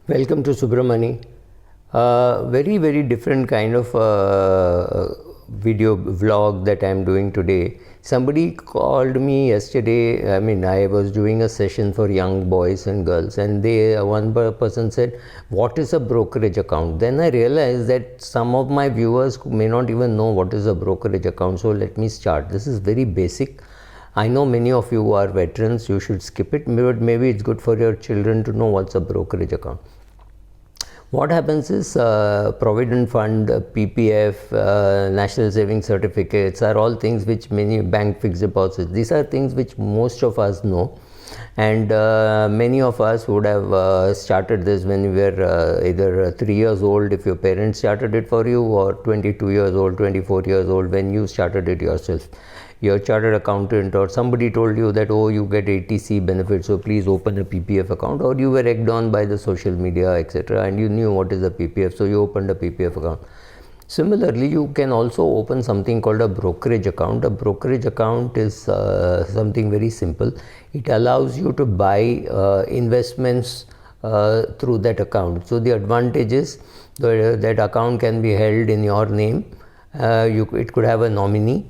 Welcome to Subramani. Very different kind of video vlog that I'm doing today. Somebody called me yesterday. I was doing a session for young boys and girls, and one person said, "What is a brokerage account?" Then I realized that some of my viewers may not even know what is a brokerage account. So let me start. This is very basic. I know many of you are veterans. You should skip it, but maybe it's good for your children to know what's a brokerage account. What happens is Provident Fund, PPF, National Savings Certificates are all things which many bank fixed deposits. These are things which most of us know, and many of us would have started this when you were either 3 years old if your parents started it for you, or 22 years old, 24 years old when you started it yourself. Your chartered accountant or somebody told you that, oh, you get ATC benefits, so please open a PPF account, or you were egged on by the social media, etc., and you knew what is a PPF, so you opened a PPF account. Similarly, you can also open something called a brokerage account. A brokerage account is something very simple. It allows you to buy investments through that account. So the advantage is that account can be held in your name. It could have a nominee.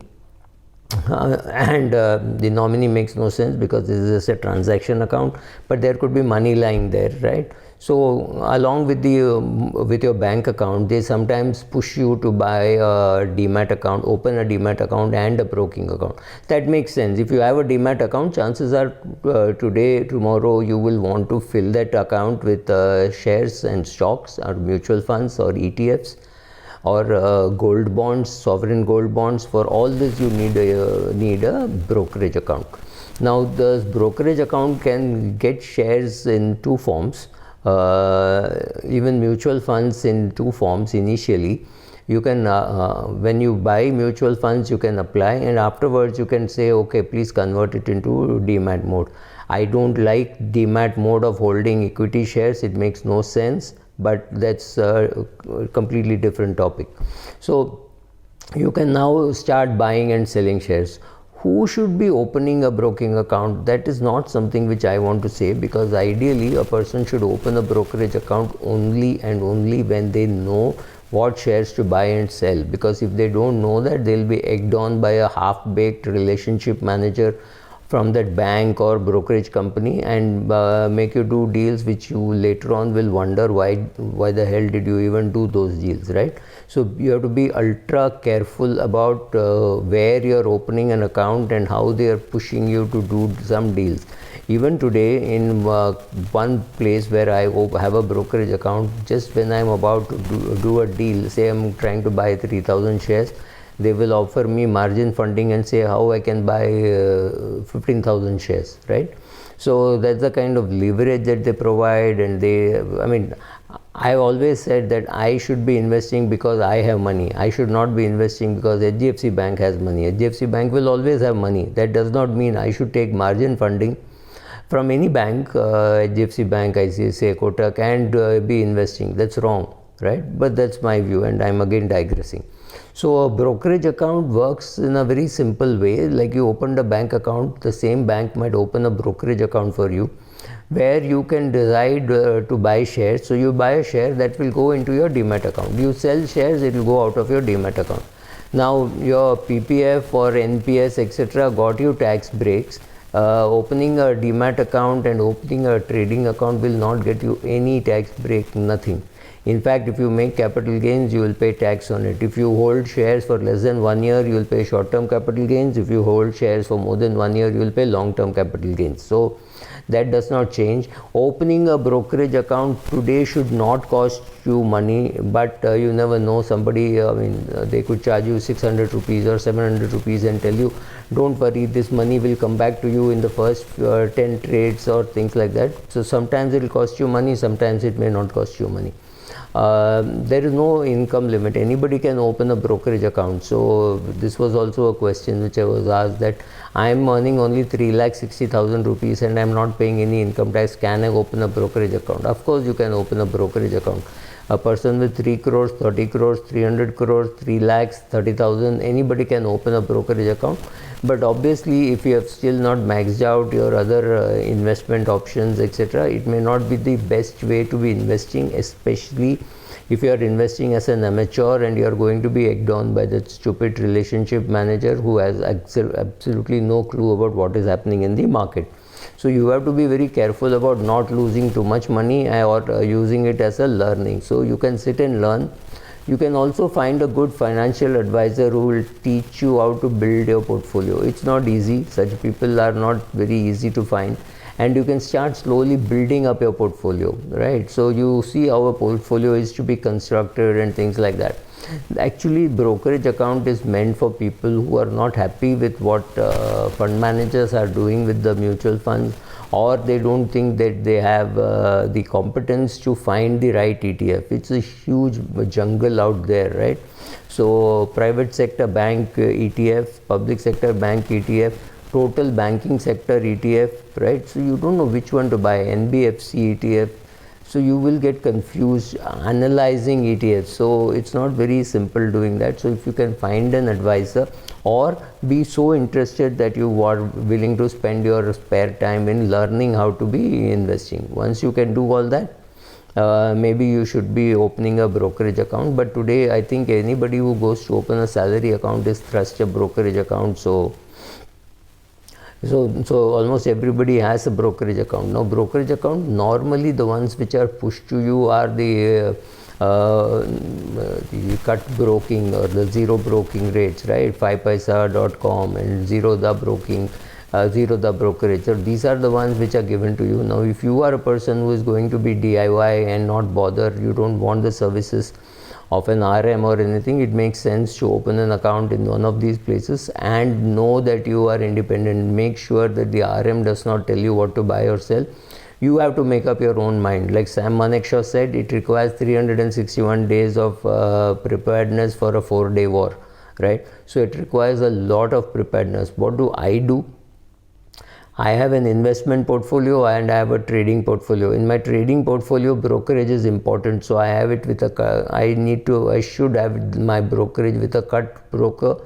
And the nominee makes no sense because this is a transaction account, but there could be money lying there, right? So along with your bank account, they sometimes push you to buy a demat account, open a demat account and a broking account. That makes sense. If you have a demat account, chances are tomorrow you will want to fill that account with shares and stocks or mutual funds or ETFs. Or gold bonds, sovereign gold bonds. For all this you need a brokerage account. Now the brokerage account can get shares in two forms, even mutual funds in two forms initially. You can when you buy mutual funds, you can apply, and afterwards you can say, okay, please convert it into demat mode. I don't like demat mode of holding equity shares. It makes no sense, but that's a completely different topic. So you can now start buying and selling shares. Who should be opening a broking account? That is not something which I want to say, because ideally a person should open a brokerage account only and only when they know what shares to buy and sell, because if they don't know that, they'll be egged on by a half-baked relationship manager from that bank or brokerage company and make you do deals which you later on will wonder why the hell did you even do those deals, right? So you have to be ultra careful about where you're opening an account and how they are pushing you to do some deals. Even today, in one place where I have a brokerage account, just when I'm about to do a deal, say I'm trying to buy 3,000 shares, they will offer me margin funding and say how I can buy 15,000 shares, right? So that's the kind of leverage that they provide. And I always said that I should be investing because I have money. I should not be investing because HDFC Bank has money. HDFC Bank will always have money. That does not mean I should take margin funding from any bank, HDFC Bank, ICICI, Kotak, and be investing. That's wrong, right? But that's my view, and I'm again digressing. So a brokerage account works in a very simple way. Like you opened a bank account, the same bank might open a brokerage account for you, where you can decide to buy shares. So you buy a share that will go into your demat account. You sell shares, it will go out of your demat account. Now your PPF or NPS, etc., got you tax breaks. Opening a demat account and opening a trading account will not get you any tax break, nothing. In fact, if you make capital gains, you will pay tax on it. If you hold shares for less than 1 year, you will pay short-term capital gains. If you hold shares for more than 1 year, you will pay long-term capital gains. So that does not change. Opening a brokerage account today should not cost you money, but you never know. Somebody, they could charge you 600 rupees or 700 rupees and tell you, don't worry, this money will come back to you in the first 10 trades or things like that. So sometimes it will cost you money, sometimes it may not cost you money. There is no income limit. Anybody can open a brokerage account. So this was also a question which I was asked, that I am earning only 3,60,000 rupees and I am not paying any income tax. Can I open a brokerage account? Of course you can open a brokerage account. A person with 3 crores, 30 crores, 300 crores, 3 lakhs, 30,000, anybody can open a brokerage account. But obviously, if you have still not maxed out your other investment options, etc., it may not be the best way to be investing, especially if you are investing as an amateur and you are going to be egged on by that stupid relationship manager who has absolutely no clue about what is happening in the market. So you have to be very careful about not losing too much money or using it as a learning. So you can sit and learn. You can also find a good financial advisor who will teach you how to build your portfolio. It's not easy. Such people are not very easy to find. And you can start slowly building up your portfolio, right? So you see how a portfolio is to be constructed and things like that. Actually, brokerage account is meant for people who are not happy with what fund managers are doing with the mutual funds, or they don't think that they have the competence to find the right ETF. It's a huge jungle out there, right? So private sector bank ETF, public sector bank ETF, total banking sector ETF, right? So you don't know which one to buy, NBFC ETF. So you will get confused analyzing ETFs. So it's not very simple doing that. So if you can find an advisor or be so interested that you are willing to spend your spare time in learning how to be investing. Once you can do all that, maybe you should be opening a brokerage account. But today I think anybody who goes to open a salary account is thrust a brokerage account. So almost everybody has a brokerage account. Now brokerage account, normally the ones which are pushed to you are the cut broking or the zero broking rates, right? 5paisa.com and zero the brokerage. So these are the ones which are given to you. Now if you are a person who is going to be DIY and not bother, you don't want the services of an RM or anything, it makes sense to open an account in one of these places and know that you are independent. Make sure that the RM does not tell you what to buy or sell. You have to make up your own mind. Like Sam Manekshaw said, it requires 361 days of preparedness for a 4-day war, right? So it requires a lot of preparedness. What do? I have an investment portfolio and I have a trading portfolio. In my trading portfolio, brokerage is important. So I have it with I should have my brokerage with a cut broker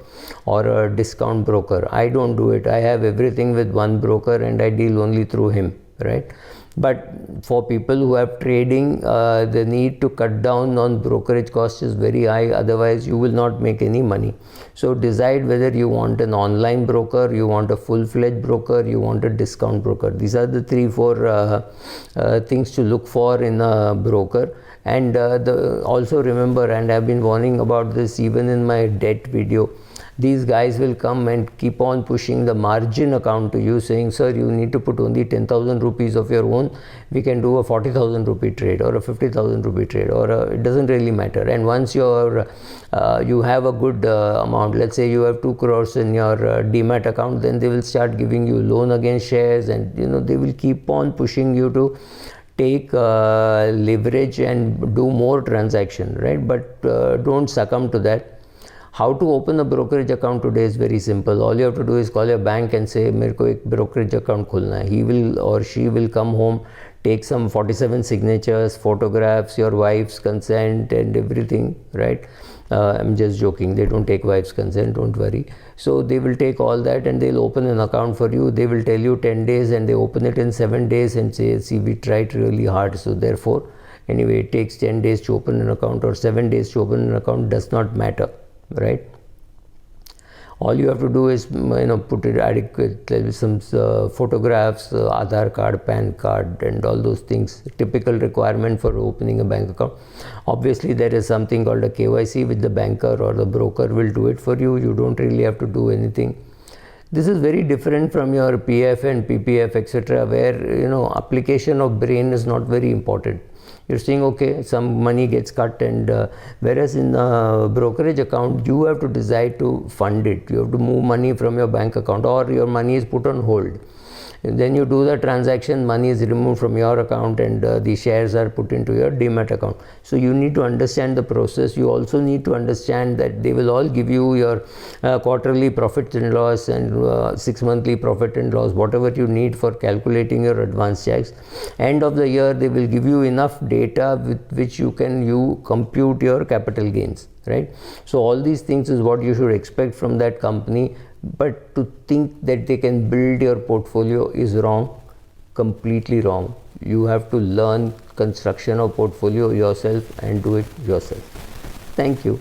or a discount broker. I don't do it. I have everything with one broker and I deal only through him, right? But for people who have trading, the need to cut down on brokerage cost is very high. Otherwise, you will not make any money. So decide whether you want an online broker, you want a full-fledged broker, you want a discount broker. These are the 3-4 things to look for in a broker. And also remember, and I've been warning about this even in my debt video, these guys will come and keep on pushing the margin account to you, saying, sir, you need to put only 10,000 rupees of your own. We can do a 40,000 rupee trade or a 50,000 rupee trade, or it doesn't really matter. And once you have a good amount, let's say you have 2 crores in your demat account, then they will start giving you loan against shares, and they will keep on pushing you to take leverage and do more transaction, right? But don't succumb to that. How to open a brokerage account today is very simple. All you have to do is call your bank and say, मेरे को एक brokerage account खोलना है. He will or she will come home, take some 47 signatures, photographs, your wife's consent and everything, right? I'm just joking. They don't take wife's consent, don't worry. So they will take all that and they'll open an account for you. They will tell you 10 days and they open it in 7 days and say, see, we tried really hard. So therefore, anyway, it takes 10 days to open an account or 7 days to open an account, does not matter. Right? All you have to do is put it adequate, some photographs, Aadhaar card, PAN card, and all those things. Typical requirement for opening a bank account. Obviously, there is something called a KYC, which the banker or the broker will do it for you. You don't really have to do anything. This is very different from your PF and PPF, etc., where application of brain is not very important. You're saying, okay, some money gets cut, and whereas in a brokerage account, you have to decide to fund it. You have to move money from your bank account, or your money is put on hold. Then you do the transaction, money is removed from your account and the shares are put into your demat account. So you need to understand the process. You also need to understand that they will all give you your quarterly profit and loss and 6 monthly profit and loss, whatever you need for calculating your advance checks. End of the year they will give you enough data with which you can compute your capital gains, right? So all these things is what you should expect from that company. But to think that they can build your portfolio is wrong, completely wrong. You have to learn construction of portfolio yourself and do it yourself. Thank you.